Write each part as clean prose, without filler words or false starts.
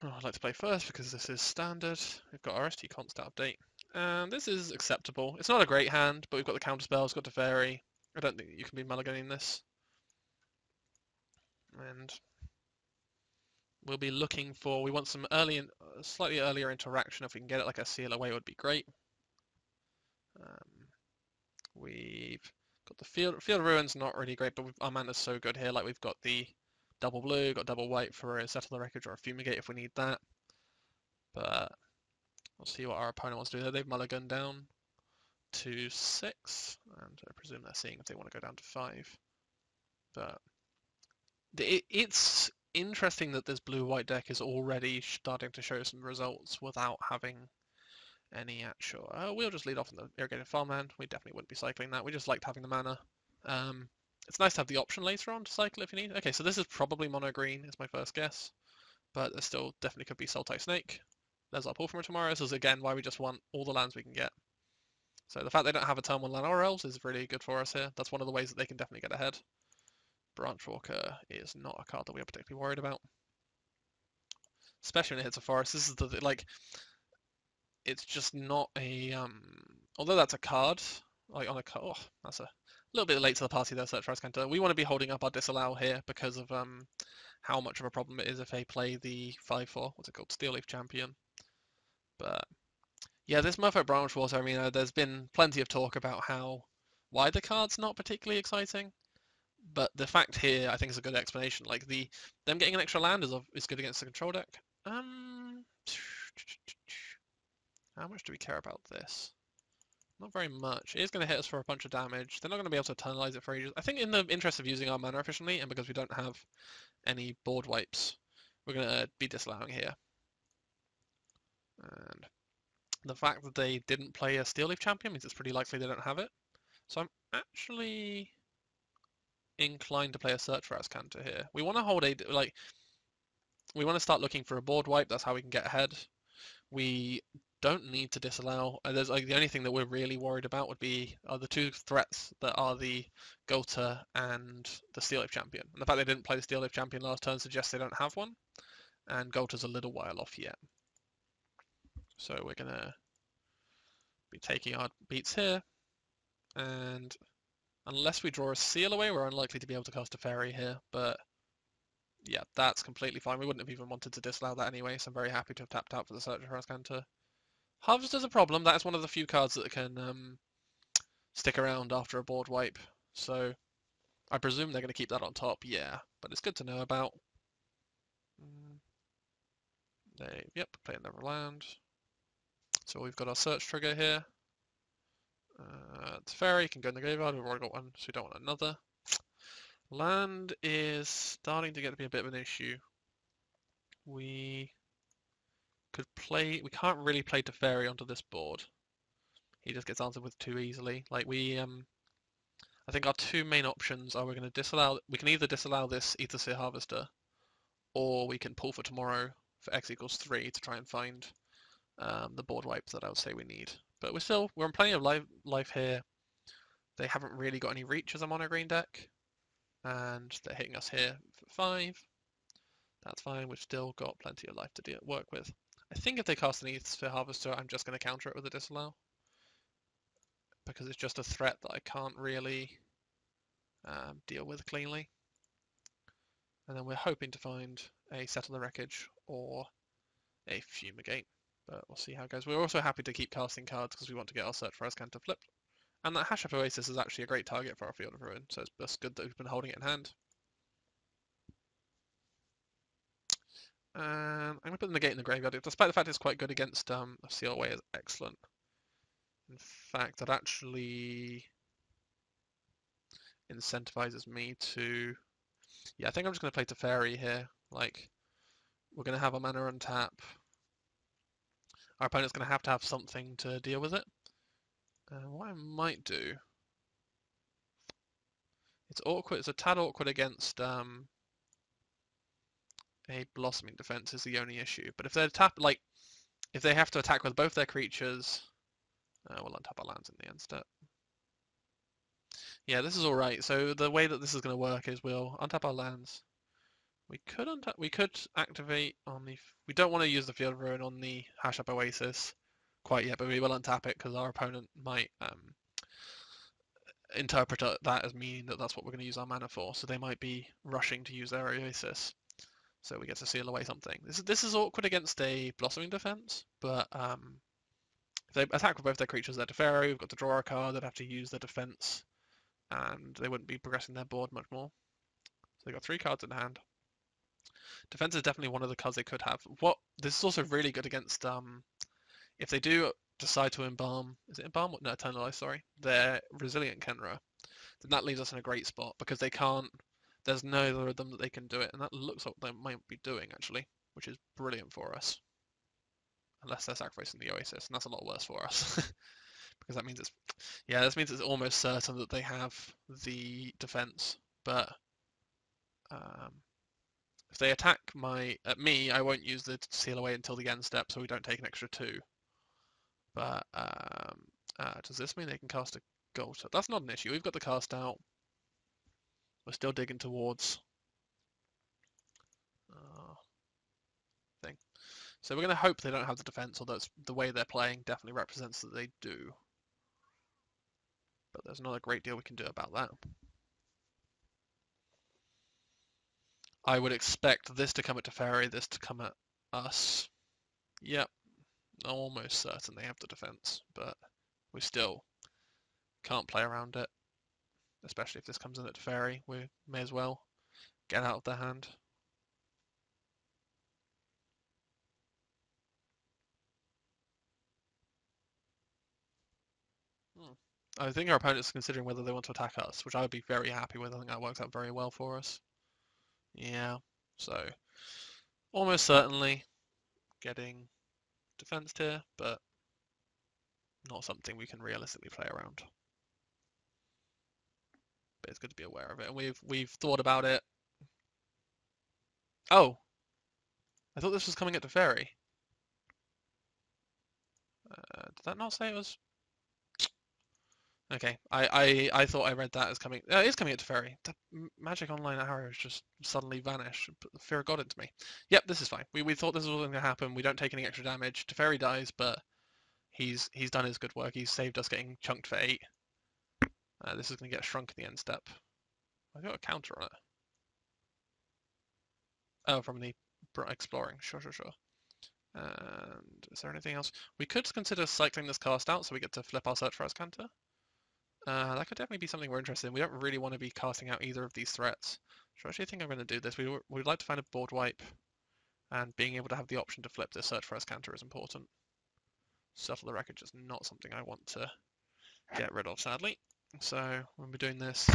Oh, I'd like to play first because this is standard. We've got RST constant update. And this is acceptable. It's not a great hand, but we've got the counter spells, got Teferi. I don't think you can be mulliganing this. And we'll be looking for, we want some slightly earlier interaction. If we can get it like a seal away, it would be great. We've got the field ruins, not really great, but our mana's so good here. Like we've got the double blue, got double white for a settle the wreckage or a fumigate if we need that. But we'll see what our opponent wants to do there. They've mulliganed down to 6, and I presume they're seeing if they want to go down to 5. But it's interesting that this blue-white deck is already starting to show some results without having any actual... we'll just lead off in the irrigated farmhand. We definitely wouldn't be cycling that. We just liked having the mana. It's nice to have the option later on to cycle if you need. Okay, so this is probably mono green, is my first guess. But there still definitely could be Sultai Snake. There's our pull from tomorrow. This is again why we just want all the lands we can get. So the fact they don't have a turn 1 land or elves is really good for us here. That's one of the ways that they can definitely get ahead. Branchwalker is not a card that we are particularly worried about. Especially when it hits a forest. This is the, like, it's just not a, although that's a card, like on a card, oh, that's a little bit late to the party there, Search Rise Counter. We want to be holding up our disallow here because of how much of a problem it is if they play the 5/4, what's it called, Steel Leaf Champion. But yeah, this Merfolk Branchwater, I mean, there's been plenty of talk about why the card's not particularly exciting. But the fact here, I think, is a good explanation. Like them getting an extra land is good against the control deck. How much do we care about this? Not very much. It is going to hit us for a bunch of damage. They're not going to be able to internalize it for ages. I think in the interest of using our mana efficiently, and because we don't have any board wipes, we're going to be disallowing here. And the fact that they didn't play a Steel Leaf Champion means it's pretty likely they don't have it. So I'm actually inclined to play a Search for Azcanta here. We want to hold we want to start looking for a board wipe. That's how we can get ahead. We don't need to disallow. There's like the only thing that we're really worried about would be the 2 threats that are the Golter and the Steel Leaf Champion. And the fact they didn't play the Steel Leaf Champion last turn suggests they don't have one. And Golter's a little while off yet. So we're gonna be taking our beats here. And unless we draw a seal away, we're unlikely to be able to cast a fairy here, but yeah, that's completely fine. We wouldn't have even wanted to disallow that anyway, so I'm very happy to have tapped out for the Search for Azcanta. Harvest is a problem. That is one of the few cards that can stick around after a board wipe, so I presume they're going to keep that on top, yeah, but it's good to know about. Yep, play another land. So we've got our search trigger here. Teferi can go in the graveyard. We've already got one, so we don't want another. Land is starting to get to be a bit of an issue. We can't really play Teferi onto this board. He just gets answered with too easily. Like I think our 2 main options are we can either disallow this Aethersphere Harvester, or we can pull for tomorrow for X equals 3 to try and find the board wipe that I would say we need. But we're on plenty of life here. They haven't really got any reach as a mono green deck, and they're hitting us here for 5. That's fine. We've still got plenty of life to work with. I think if they cast an Aethersphere Harvester, I'm just going to counter it with a disallow, because it's just a threat that I can't really deal with cleanly. And then we're hoping to find a Settle the Wreckage or a Fumigate, but we'll see how it goes. We're also happy to keep casting cards because we want to get our Search for Azcanta flipped. And that Hash of Oasis is actually a great target for our Field of Ruin, so it's good that we've been holding it in hand. I'm going to put the Negate in the graveyard. Despite the fact it's quite good against Seal Away is excellent. In fact, that actually incentivizes me to... Yeah, I think I'm just going to play Teferi here. Like, we're going to have a mana untap. Our opponent's going to have something to deal with it. What I might do... It's awkward. It's a tad awkward against a Blossoming Defense is the only issue. But if they if they have to attack with both their creatures, we'll untap our lands in the end step. Yeah, this is alright. So the way that this is going to work is we'll untap our lands. We could activate on the. We don't want to use the Field Ruin on the Hash Up Oasis quite yet, but we will untap it because our opponent might interpret that as meaning that that's what we're going to use our mana for. So they might be rushing to use their Oasis. So we get to seal away something. This is awkward against a Blossoming Defense, but if they attack with both their creatures, they're Teferi, we've got to draw a card, they'd have to use their defense, and they wouldn't be progressing their board much more. So they've got 3 cards in hand. Defense is definitely one of the cards they could have. This is also really good against if they do decide to embalm, is it embalm? No, eternalize, sorry. Their Resilient Kenra, then that leaves us in a great spot because they can't. There's neither of them that they can do it, and that looks like they might be doing actually, which is brilliant for us. Unless they're sacrificing the Oasis, and that's a lot worse for us. Because that means this means it's almost certain that they have the defense. But if they attack me, I won't use the seal away until the end step, so we don't take an extra 2. But does this mean they can cast a Gold? That's not an issue. We've got the cast out. We're still digging towards thing. So we're going to hope they don't have the defense, although the way they're playing definitely represents that they do. But there's not a great deal we can do about that. I would expect this to come at Teferi, this to come at us. Yep, almost certain they have the defense, but we still can't play around it. Especially if this comes in at Teferi, we may as well get out of their hand. I think our opponent's considering whether they want to attack us, which I would be very happy with. I think that works out very well for us. Yeah, so almost certainly getting defensed here, but not something we can realistically play around. But it's good to be aware of it, and we've thought about it. Oh, I thought this was coming at Teferi. Did that not say it was? Okay, I thought I read that as coming. It is coming at Teferi. The Magic Online arrows just suddenly vanish. Put the fear of God into me. Yep, this is fine. We thought this was going to happen. We don't take any extra damage. Teferi dies, but he's done his good work. He's saved us getting chunked for 8. This is going to get shrunk in the end step. I got a counter on it. Oh, from the exploring. Sure. And is there anything else? We could consider cycling this cast out so we get to flip our Search for Azcanta. That could definitely be something we're interested in. We don't really want to be casting out either of these threats. So I actually think I'm going to do this. We'd like to find a board wipe, and being able to have the option to flip this Search for Azcanta is important. Settle the Wreckage is not something I want to get rid of, sadly. So when we're doing this,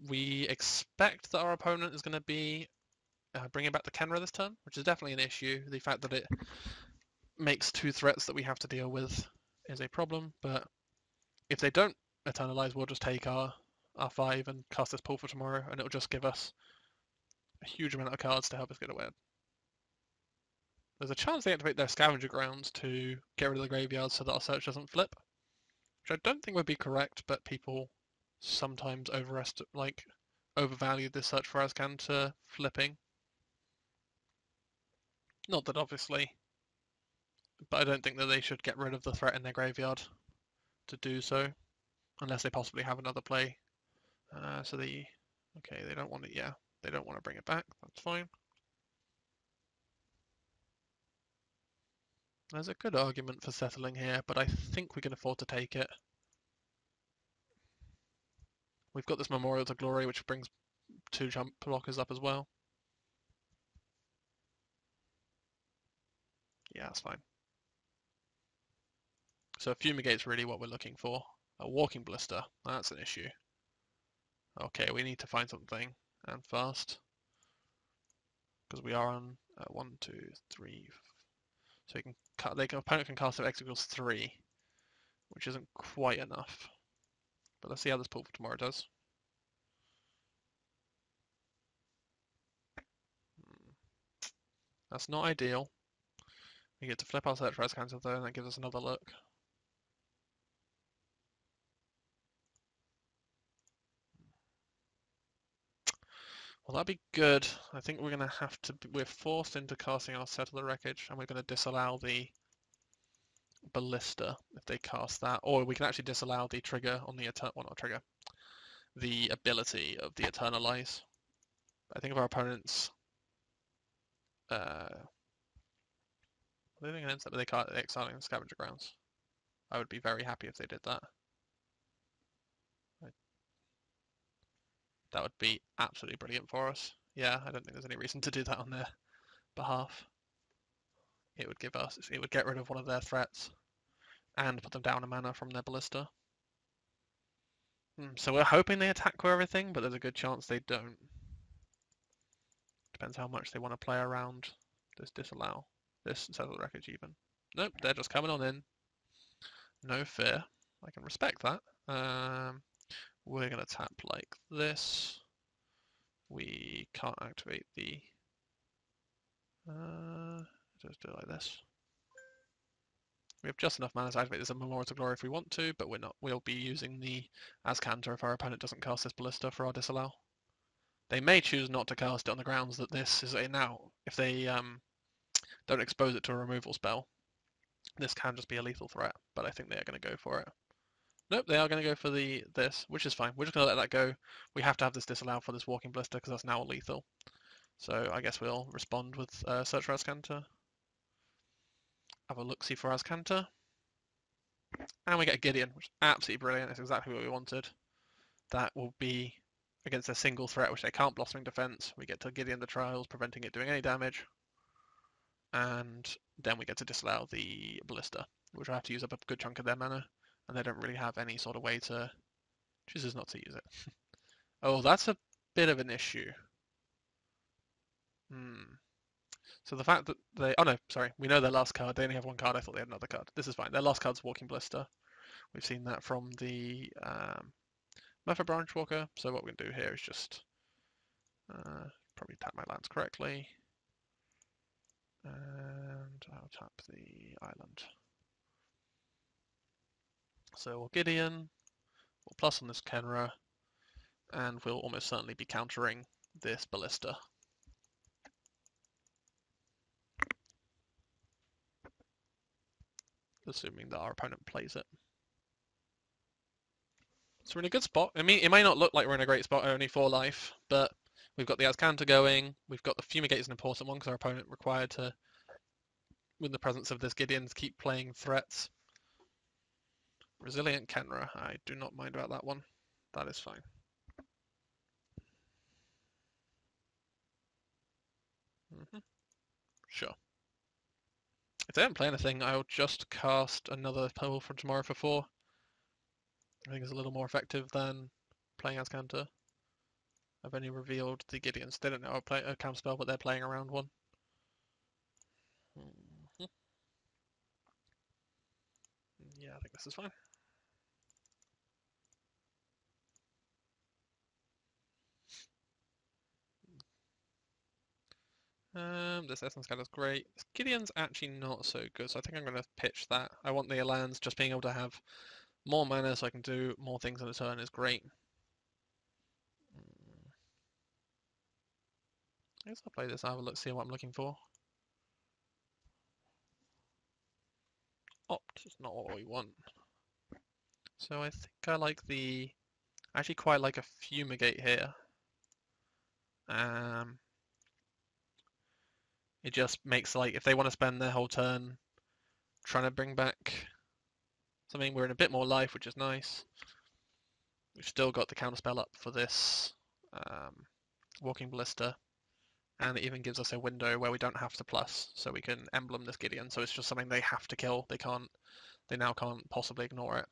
we expect that our opponent is going to be bringing back the Kenra this turn, which is definitely an issue. The fact that it makes 2 threats that we have to deal with is a problem, but if they don't eternalize, we'll just take our 5 and cast this pull for tomorrow, and it'll just give us a huge amount of cards to help us get away. There's a chance they activate their Scavenger Grounds to get rid of the graveyard so that our search doesn't flip, which I don't think would be correct, but people sometimes overvalue this Search for Azcanta flipping. Not that obviously, but I don't think that they should get rid of the threat in their graveyard to do so, unless they possibly have another play. Okay, they don't want it. Yeah, they don't want to bring it back. That's fine. There's a good argument for settling here, but I think we can afford to take it. We've got this Memorial to Glory, which brings 2 jump blockers up as well. Yeah, that's fine. So a Fumigate's really what we're looking for. A Walking Blister, that's an issue. Okay, we need to find something, and fast. Because we are on 1, 2, 3. So opponent can cast if X equals 3, which isn't quite enough. But let's see how this pull for tomorrow does. That's not ideal. We get to flip our Search for Azcanta though, and that gives us another look. Well, that'd be good. I think we're going to have to... We're forced into casting our Settle the Wreckage, and we're going to disallow the Ballista if they cast that. Or we can actually disallow the trigger on the... Well, not trigger. The ability of the Eternalize. I think if our opponents... They're doing an instant, but they can't exiling the Scavenger Grounds. I would be very happy if they did that. That would be absolutely brilliant for us. Yeah, I don't think there's any reason to do that on their behalf. It would get rid of one of their threats and put them down a mana from their Ballista. So we're hoping they attack with everything, but there's a good chance they don't. Depends how much they want to play around this disallow. This Settle the Wreckage even. Nope, they're just coming on in. No fear. I can respect that. We're going to tap like this. We can't activate the... just do it like this. We have just enough mana to activate this Memorial to Glory if we want to, but we're not. We'll be using the Azcanta if our opponent doesn't cast this Ballista for our disallow. They may choose not to cast it on the grounds that this is a now. If they don't expose it to a removal spell, this can just be a lethal threat, but I think they are going to go for it. Nope, they are going to go for this, which is fine. We're just going to let that go. We have to have this disallowed for this Walking Ballista because that's now lethal. So I guess we'll respond with Search for Azcanta. Have a look-see for Azcanta. And we get a Gideon, which is absolutely brilliant. It's exactly what we wanted. That will be against a single threat, which they can't Blossoming Defense. We get to Gideon the Trials, preventing it doing any damage. And then we get to disallow the Ballista, which will have to use up a good chunk of their mana. And they don't really have any sort of way to... chooses not to use it. Oh, that's a bit of an issue. So the fact that they... Oh no, sorry. We know their last card. They only have one card. I thought they had another card. This is fine. Their last card's Walking Ballista. We've seen that from the Murphy Branchwalker. So what we're going to do here is just probably tap my lands correctly. And I'll tap the island. So we'll Gideon, we'll plus on this Kenra, and we'll almost certainly be countering this Ballista. Assuming that our opponent plays it. So we're in a good spot. I mean, it may not look like we're in a great spot, only 4 life, but we've got the Azcanta going, we've got the Fumigate is an important one because our opponent required to, in the presence of this Gideon, keep playing threats. Resilient Kenra, I do not mind about that one. That is fine. Sure. If they don't play anything, I'll just cast another Pull from Tomorrow for 4. I think it's a little more effective than playing Azcanta. I've only revealed the Gideons. They don't know I'll play a counterspell, but they're playing around one. Yeah, I think this is fine. This Essence card is great. This Gideon's actually not so good, so I think I'm going to pitch that. I want the lands, just being able to have more mana so I can do more things in a turn is great. I guess I'll play this and have a look, see what I'm looking for. Opt is not what we want. So I think I like the... I actually quite like a Fumigate here. It just makes, like, if they want to spend their whole turn trying to bring back something, we're in a bit more life, which is nice. We've still got the counterspell up for this Walking Ballista, and it even gives us a window where we don't have to plus, so we can emblem this Gideon, so it's just something they have to kill. They now can't possibly ignore it.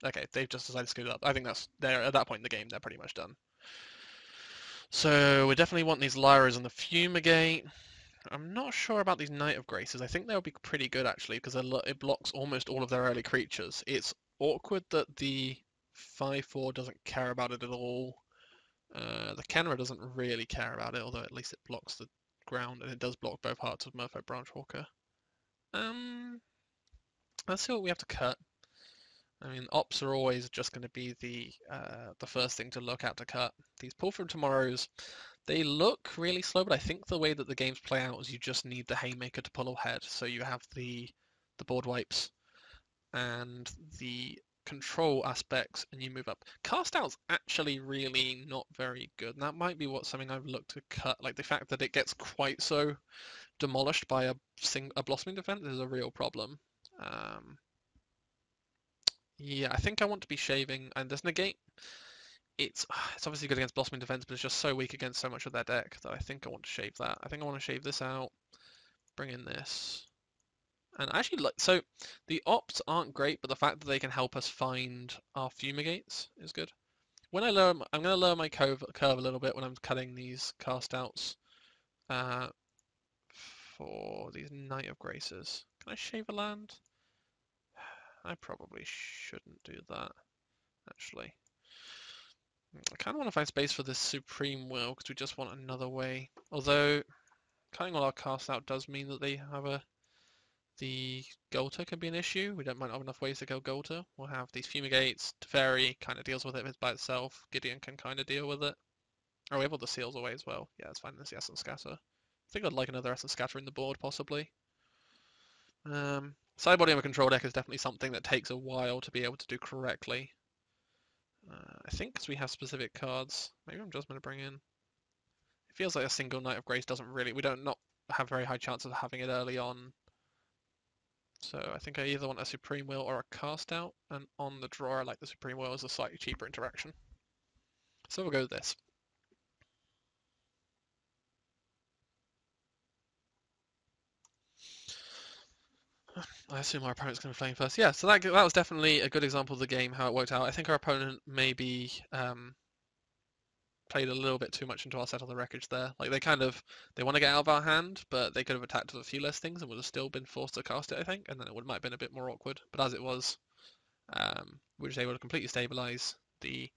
Okay, they've just decided to scoot it up. I think they're at that point in the game, they're pretty much done. So we definitely want these Lyras and the Fumigate. I'm not sure about these Knight of Graces. I think they'll be pretty good actually, because it blocks almost all of their early creatures. It's awkward that the 5/4 doesn't care about it at all. The Kenra doesn't really care about it, although at least it blocks the ground, and it does block both Hearts of Merfolk Branchwalker. Let's see what we have to cut. I mean, ops are always just going to be the first thing to look at to cut. These Pull from Tomorrows, They look really slow, but I think the way that the games play out is you just need the Haymaker to pull ahead. So you have the board wipes and the control aspects, and you move up. Cast out's actually really not very good, and that might be something I've looked to cut. Like the fact that it gets quite so demolished by a blossoming defense is a real problem. Yeah, I think I want to be shaving, and this negate. It's obviously good against blossoming defense, but it's just so weak against so much of their deck that I think I want to shave that. I think I want to shave this out, bring in this. And actually, so the ops aren't great, but the fact that they can help us find our fumigates is good. When I'm going to lower my curve a little bit when I'm cutting these cast outs for these Knight of Graces. Can I shave a land? I probably shouldn't do that, actually. I kind of want to find space for this Supreme Will because we just want another way. Although, cutting all our cast out does mean that they have the Golter can be an issue. We might not have enough ways to go Golter. We'll have these Fumigates. Teferi kind of deals with it by itself. Gideon can kind of deal with it. Oh, we have all the seals away as well. Yeah, it's fine. There's the Essence Scatter. I think I'd like another Essence Scatter in the board, possibly. Sideboarding of a control deck is definitely something that takes a while to be able to do correctly. I think because we have specific cards. Maybe I'm just going to bring in. It feels like a single Knight of Grace doesn't really. We don't not have very high chance of having it early on. So I think I either want a Supreme Will or a Cast Out, and on the draw I like the Supreme Will as a slightly cheaper interaction. So we'll go with this. I assume our opponent's going to be playing first. Yeah, so that was definitely a good example of the game, how it worked out. I think our opponent maybe played a little bit too much into our set on the wreckage there. Like they want to get out of our hand, but they could have attacked with a few less things and would have still been forced to cast it, I think, and then it might have been a bit more awkward. But as it was, we were just able to completely stabilize. The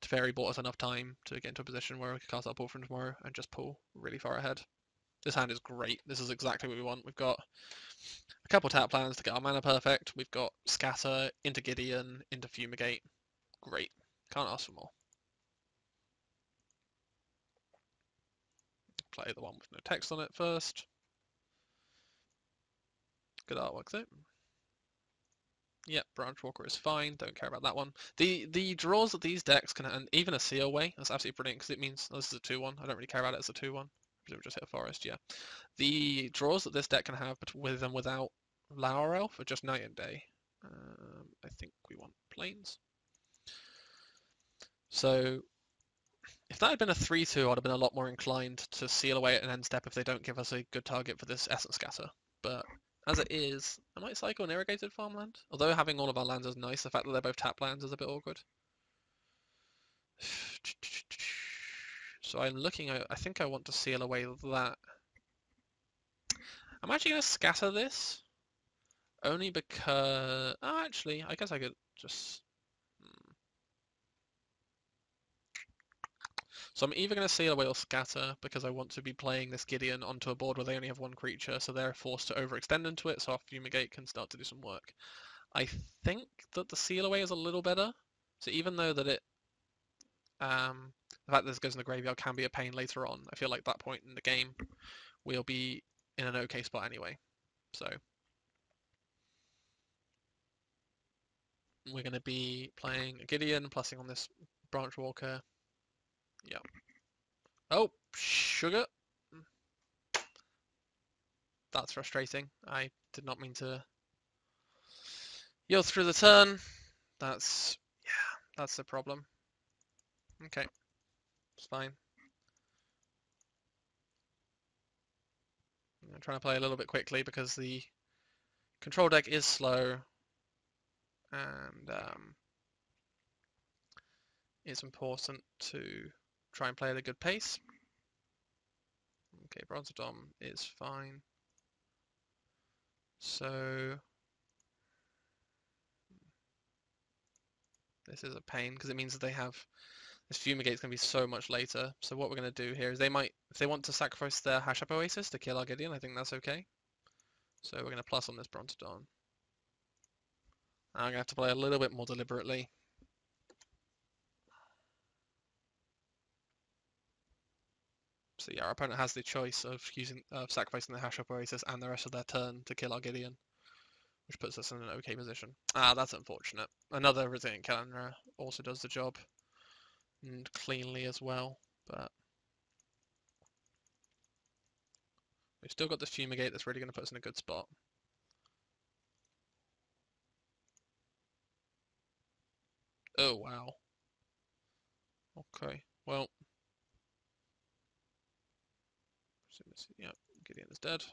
Teferi bought us enough time to get into a position where we could cast our pull from tomorrow and just pull really far ahead. This hand is great. This is exactly what we want. We've got a couple tap plans to get our mana perfect. We've got Scatter, into Gideon, into Fumigate. Great. Can't ask for more. Play the one with no text on it first. Good artwork though. Yep, Branch Walker is fine. Don't care about that one. The draws that these decks can, and even a Seal Way, that's absolutely brilliant because it means this is a 2-1. I don't really care about it as a 2-1. We'll just hit a forest, yeah. The draws that this deck can have with and without Lower Elf are just night and day. I think we want plains. So if that had been a 3-2, I'd have been a lot more inclined to seal away at an end step if they don't give us a good target for this Essence Scatter. But as it is, I might cycle an Irrigated Farmland. Although having all of our lands is nice, the fact that they're both tap lands is a bit awkward. So I'm looking, I think I want to seal away that. I'm actually going to scatter this. Only because... Oh, actually, I guess I could just... So I'm either going to seal away or scatter because I want to be playing this Gideon onto a board where they only have one creature, so they're forced to overextend into it, so our Fumigate can start to do some work. I think that the seal away is a little better. So even though that it... the fact that this goes in the graveyard can be a pain later on, I feel like that point in the game we'll be in an okay spot anyway. So we're going to be playing a Gideon, plussing on this Branch Walker. Yeah. Oh, sugar. That's frustrating. I did not mean to yield through the turn. That's the problem. Okay, it's fine. I'm trying to play a little bit quickly because the control deck is slow, and it's important to try and play at a good pace. Okay, Bronzodom is fine. So this is a pain because it means that they have this Fumigate's going to be so much later. So what we're going to do here is they might, if they want to sacrifice their Hash-Up Oasis to kill our Gideon, I think that's okay. So we're going to plus on this Bronzodon. I'm going to have to play a little bit more deliberately. So yeah, our opponent has the choice of sacrificing the Hash Oasis and the rest of their turn to kill our Gideon, which puts us in an okay position. Ah, that's unfortunate. Another Resilient Calendar also does the job, and cleanly as well, but we've still got this Fumigate that's really going to put us in a good spot. Oh, wow. Okay, well. Yeah, Gideon is dead.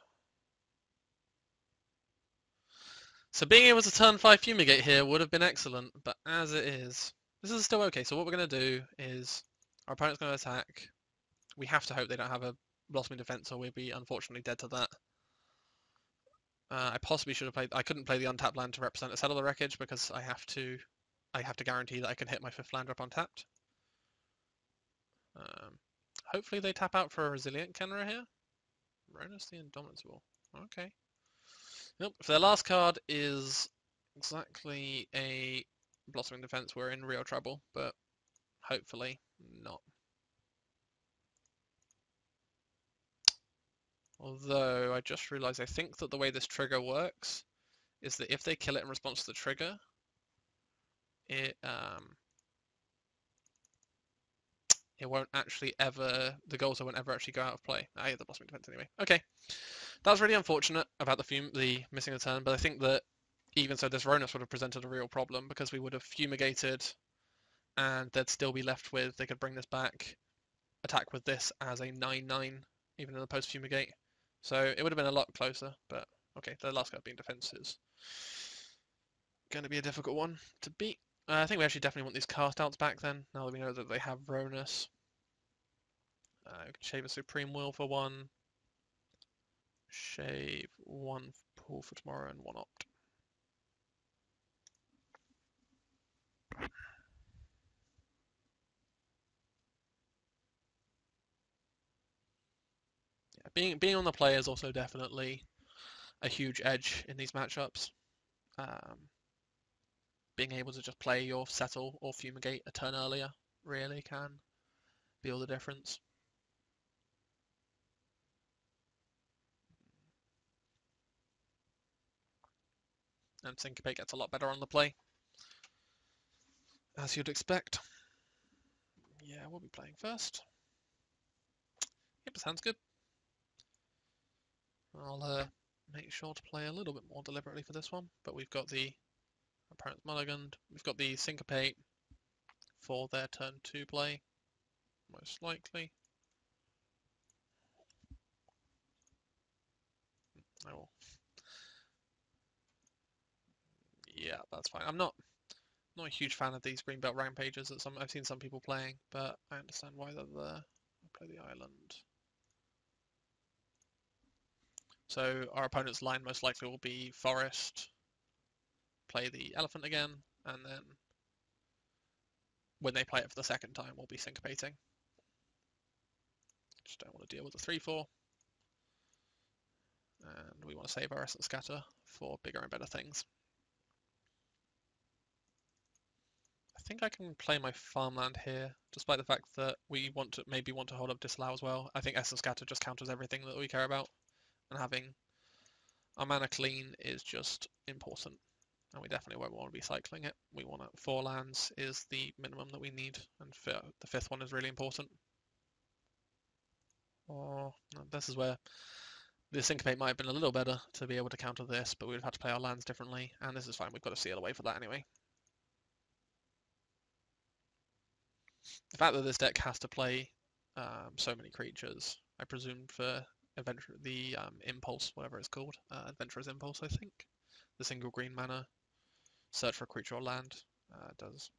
So being able to turn 5 Fumigate here would have been excellent, but as it is, this is still okay. So what we're going to do is our opponent's going to attack. We have to hope they don't have a Blossoming Defense or we'd be unfortunately dead to that. I possibly should have played. I couldn't play the untapped land to represent a Settle the Wreckage because I have to guarantee that I can hit my 5th land drop untapped. Hopefully they tap out for a Resilient Kenra here. Ronus the Indomitable. Okay. Nope. If their last card is exactly a Blossoming Defense, we're in real trouble, but hopefully not. Although I just realized I think that the way this trigger works is that if they kill it in response to the trigger, it won't actually ever, the Golza won't ever actually go out of play. I hit the Blossoming Defense anyway. Okay. That's really unfortunate about the missing a turn, but I think that even so, this Ronus would have presented a real problem because we would have fumigated and they'd still be left with, they could bring this back, attack with this as a 9/9, even in the post-fumigate. So it would have been a lot closer, but okay, the last card being defense is going to be a difficult one to beat. I think we actually definitely want these cast outs back then, now that we know that they have Ronus. We can shave a Supreme Will for 1. Shave 1 pull for tomorrow and 1 opt. Yeah, being on the play is also definitely a huge edge in these matchups. Being able to just play your Settle or Fumigate a turn earlier really can be all the difference. And Syncopate gets a lot better on the play, as you'd expect. Yeah, we'll be playing first. Yep, sounds good. I'll make sure to play a little bit more deliberately for this one, but we've got the opponent's mulliganed. We've got the Syncopate for their turn 2 play, most likely. I will. Yeah, that's fine. I'm not a huge fan of these Greenbelt Rampages that I've seen some people playing, but I understand why they're there. I'll play the island. So our opponent's line most likely will be Forest, play the Elephant again, and then when they play it for the second time, we'll be syncopating. Just don't want to deal with the 3/4. And we want to save our Essence Scatter for bigger and better things. I think I can play my farmland here, despite the fact that we maybe want to hold up Disallow as well. I think Essence Scatter just counters everything that we care about, and having our mana clean is just important. And we definitely won't want to be cycling it. We want 4 lands is the minimum that we need, and the 5th one is really important. Or this is where the Syncopate might have been a little better to be able to counter this, but we would have had to play our lands differently, and this is fine. We've got to seal away for that anyway. The fact that this deck has to play so many creatures, I presume for the Impulse, whatever it's called, Adventurer's Impulse, I think. The single green mana, search for a creature or land, does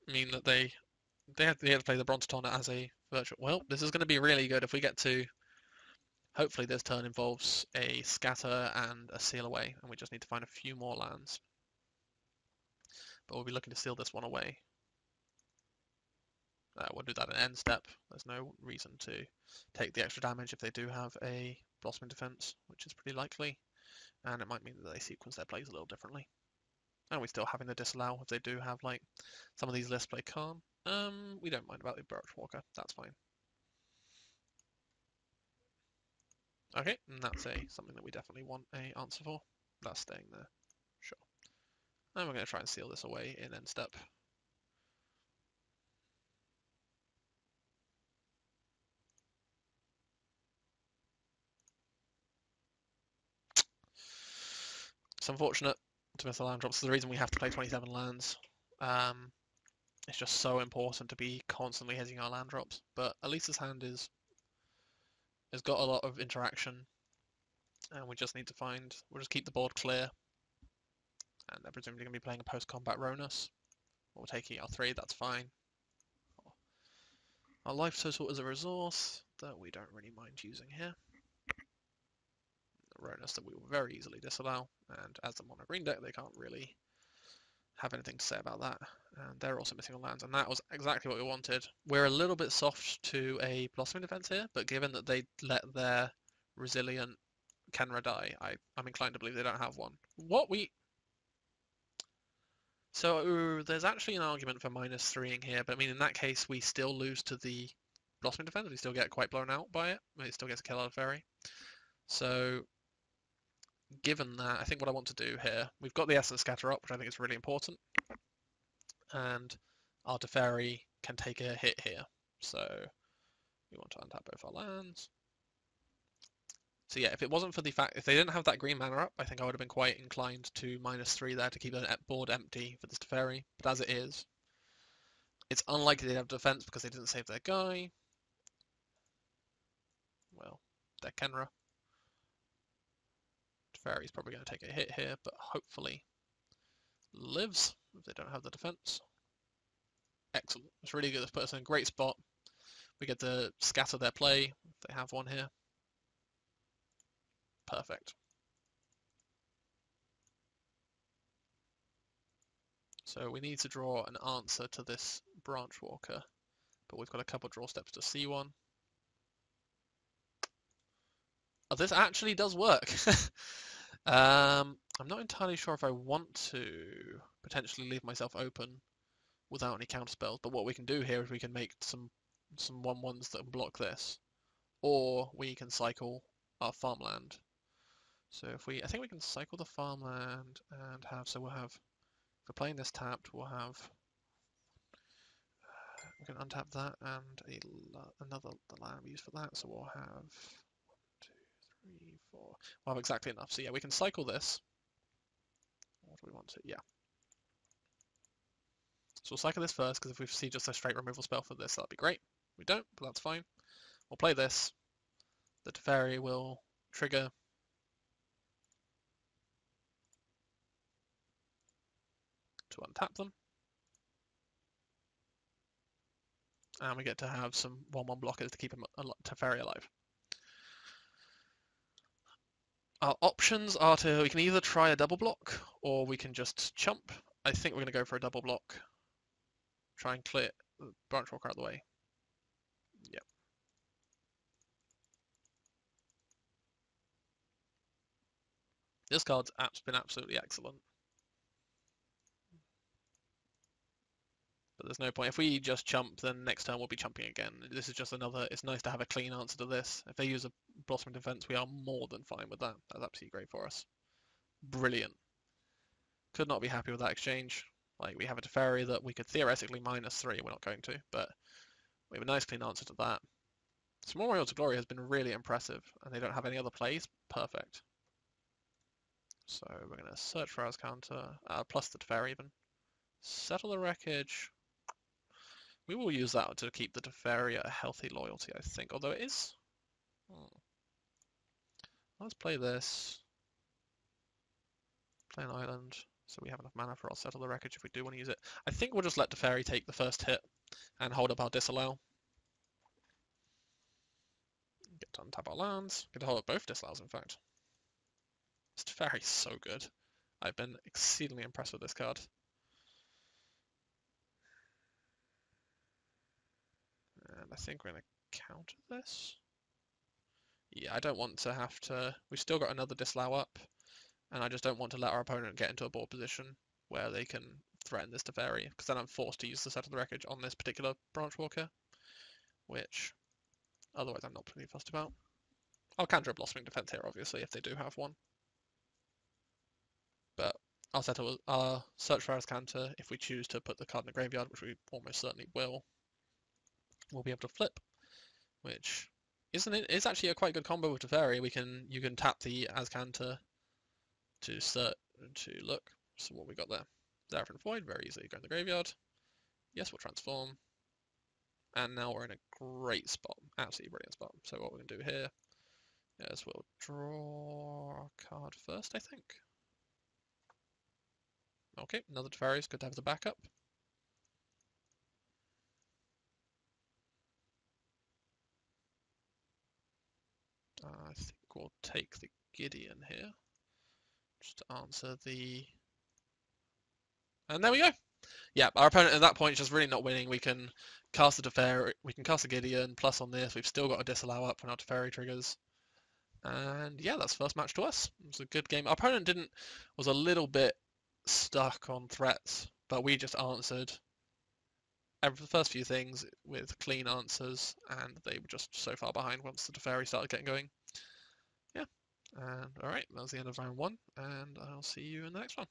mean that they have to play the Bronze Taunt as a virtual. Well, this is going to be really good if we get to. Hopefully, this turn involves a scatter and a seal away, and we just need to find a few more lands. But we'll be looking to seal this one away. We'll do that in end step. There's no reason to take the extra damage if they do have a Blossoming Defense, which is pretty likely. And it might mean that they sequence their plays a little differently. And we're still having the Disallow if they do have, like, some of these lists play Calm. We don't mind about the Birch Walker. That's fine. Okay, and that's something that we definitely want a answer for. That's staying there. Sure. And we're going to try and seal this away in end step. It's unfortunate to miss the land drops. It's the reason we have to play 27 lands. It's just so important to be constantly hitting our land drops. But at least this hand has got a lot of interaction, and we just need to find. We'll just keep the board clear, and they're presumably going to be playing a post-combat Ronus. We're taking R3. That's fine. Our life total is a resource that we don't really mind using here. Ronus that we will very easily disallow, and as the mono green deck, they can't really have anything to say about that. And they're also missing on lands, and that was exactly what we wanted. We're a little bit soft to a blossoming defense here, but given that they let their resilient Kenra die, I'm inclined to believe they don't have one. So there's actually an argument for -3ing here, but I mean in that case we still lose to the blossoming defense. We still get quite blown out by it. It still gets a kill out of Fairy. So given that, I think what I want to do here, we've got the Essence Scatter up, which I think is really important, and our Teferi can take a hit here. So we want to untap both our lands. So yeah, if it wasn't for the fact, if they didn't have that green mana up, I think I would have been quite inclined to -3 there to keep the board empty for this Teferi. But as it is, it's unlikely they'd have defense because they didn't save their guy. Well, their Kenra. Teferi's probably going to take a hit here, but hopefully lives if they don't have the defense. Excellent. It's really good. This puts us in a great spot. We get to scatter their play if they have one here. Perfect. So we need to draw an answer to this Branch Walker, but we've got a couple of draw steps to see one. Oh, this actually does work. I'm not entirely sure if I want to potentially leave myself open without any counterspells, but what we can do here is we can make some 1/1s that block this, or we can cycle our farmland. So I think we can cycle the farmland and we'll have, if we're playing this tapped, we can untap that and another land we use for that, so we'll have 1, 2, 3, 4. We'll have exactly enough. So yeah, we can cycle this. What do we want to? Yeah. So we'll cycle this first, because if we see just a straight removal spell for this, that'd be great. We don't, but that's fine. We'll play this. The Teferi will trigger. To untap them. And we get to have some 1/1 blockers to keep Teferi alive. Our options are we can either try a double block, or we can just chump. I think we're going to go for a double block. Try and clear the Branch Walker out of the way. Yep. This card's been absolutely excellent. But there's no point. If we just chump, then next turn we'll be chumping again. This is just another, it's nice to have a clean answer to this. If they use a Blossoming Defense, we are more than fine with that. That's absolutely great for us. Brilliant. Could not be happy with that exchange. Like, we have a Teferi that we could theoretically -3, we're not going to, but we have a nice clean answer to that. Small Royal to Glory has been really impressive, and they don't have any other plays. Perfect. So we're going to search for our counter, plus the Teferi even. Settle the Wreckage. We will use that to keep the Teferi at a healthy loyalty, I think, although it is... Let's play this. Play an island, so we have enough mana for our Settle the Wreckage if we do want to use it. I think we'll just let Teferi take the first hit and hold up our disallow. Get to untap our lands. Get to hold up both disallows, in fact. This Teferi's so good. I've been exceedingly impressed with this card. And I think we're going to counter this. Yeah, I don't want to have to... We've still got another disallow up, and I just don't want to let our opponent get into a board position where they can threaten this Teferi, because then I'm forced to use the Set of the Wreckage on this particular Branch Walker, which otherwise I'm not pretty fussed about. I'll counter a Blossoming Defense here, obviously, if they do have one. But I'll settle our Search for Azcanta if we choose to put the card in the graveyard, which we almost certainly will. We'll be able to flip, which is actually a quite good combo with Teferi. You can tap the Azcanta to look. So what we got there? Zeraphim Void, very easily go in the graveyard. Yes, we'll transform. And now we're in a great spot, absolutely brilliant spot. So what we're going to do here is we'll draw a card first, I think. Okay, another Teferi is good to have the backup. I think we'll take the Gideon here. Just to answer the... And there we go! Yeah, our opponent at that point is just really not winning. We can cast the Teferi, we can cast the Gideon, plus on this, we've still got a disallow up when our Teferi triggers. And yeah, that's first match to us. It was a good game. Our opponent was a little bit stuck on threats, but we just answered the first few things with clean answers, and they were just so far behind once the Teferi started getting going. Yeah, and alright, that was the end of round 1, and I'll see you in the next one.